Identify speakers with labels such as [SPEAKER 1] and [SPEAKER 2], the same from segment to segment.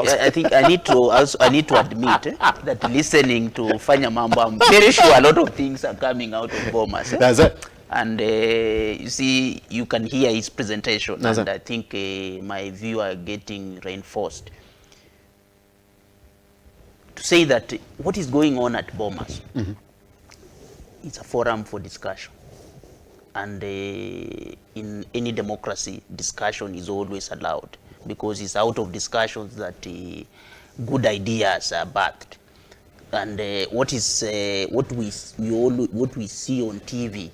[SPEAKER 1] I think I need to admit that listening to Fanya Mambo, I'm very sure a lot of things are coming out of Bomas.
[SPEAKER 2] That's it.
[SPEAKER 1] And you see, you can hear his presentation,
[SPEAKER 2] That's
[SPEAKER 1] and
[SPEAKER 2] it.
[SPEAKER 1] I think my view are getting reinforced. To say that what is going on at Bomas, it's a forum for discussion. And in any democracy, discussion is always allowed, because it's out of discussions that good ideas are birthed. And what we see on TV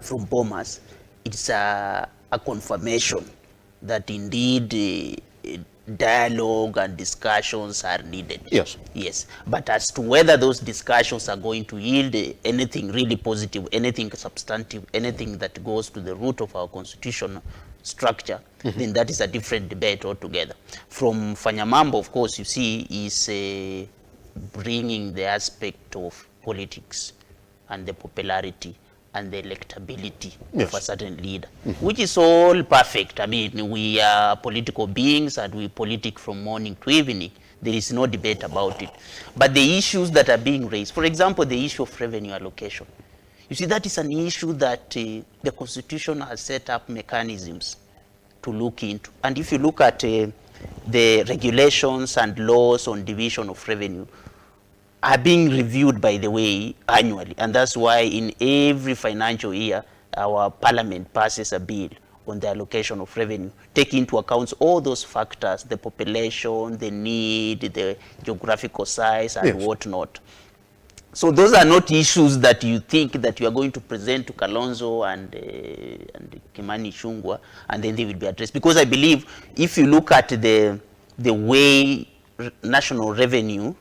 [SPEAKER 1] from Bomas, it's a confirmation that indeed dialogue and discussions are needed.
[SPEAKER 2] Yes.
[SPEAKER 1] Yes. But as to whether those discussions are going to yield anything really positive, anything substantive, anything that goes to the root of our constitutional structure, then that is a different debate altogether. From Fanya Mambo, of course, you see, is bringing the aspect of politics and the popularity and the electability of a certain leader, which is all perfect. I mean, we are political beings and we politic from morning to evening. There is no debate about it. But the issues that are being raised, for example, the issue of revenue allocation, you see, that is an issue that the Constitution has set up mechanisms to look into. And if you look at the regulations and laws on division of revenue, are being reviewed, by the way, annually. And that's why in every financial year, our parliament passes a bill on the allocation of revenue, taking into account all those factors, the population, the need, the geographical size, and whatnot. So those are not issues that you think that you are going to present to Kalonzo and Kimani Ichung'wah, and then they will be addressed. Because I believe if you look at the way national revenue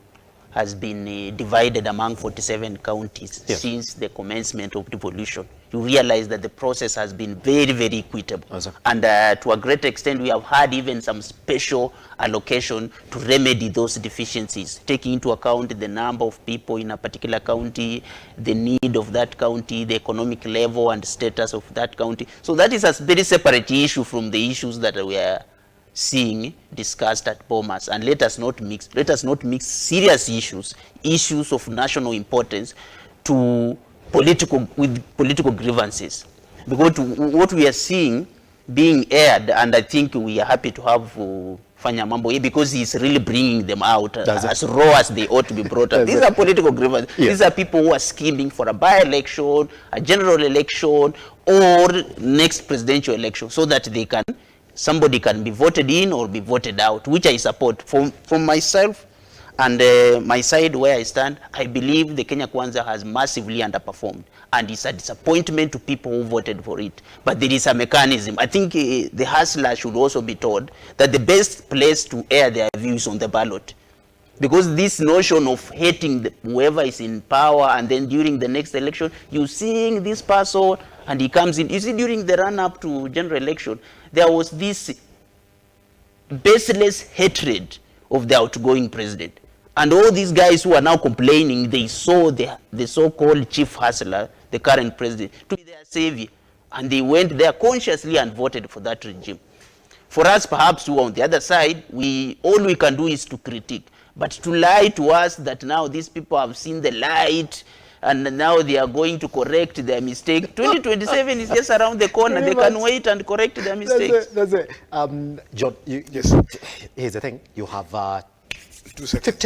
[SPEAKER 1] has been divided among 47 counties since the commencement of devolution, you realize that the process has been very, very equitable. And to a great extent, we have had even some special allocation to remedy those deficiencies, taking into account the number of people in a particular county, the need of that county, the economic level and status of that county. So that is a very separate issue from the issues that we are seeing discussed at Bomas. And let us not mix serious issues of national importance to political grievances. Because what we are seeing being aired, and I think we are happy to have Fanya Mambo here, because he's really bringing them out as raw as they ought to be brought up. These are political grievances. These are people who are scheming for a by-election, a general election, or next presidential election, so that they can somebody can be voted in or be voted out, which I support. From myself and my side where I stand, I believe the Kenya Kwanza has massively underperformed, and it's a disappointment to people who voted for it. But there is a mechanism. I think the hustler should also be told that the best place to air their views on the ballot. Because this notion of hating whoever is in power, and then during the next election, you seeing this person and he comes in. You see, during the run-up to general election, there was this baseless hatred of the outgoing president. And all these guys who are now complaining, they saw the so-called chief hustler, the current president, to be their savior. And they went there consciously and voted for that regime. For us, perhaps, who are on the other side, all we can do is to critique. But to lie to us that now these people have seen the light and now they are going to correct their mistake. 2027 is just around the corner. They can wait and correct their mistakes.
[SPEAKER 2] That's it. John, yes. Here's the thing. You have 15 seconds.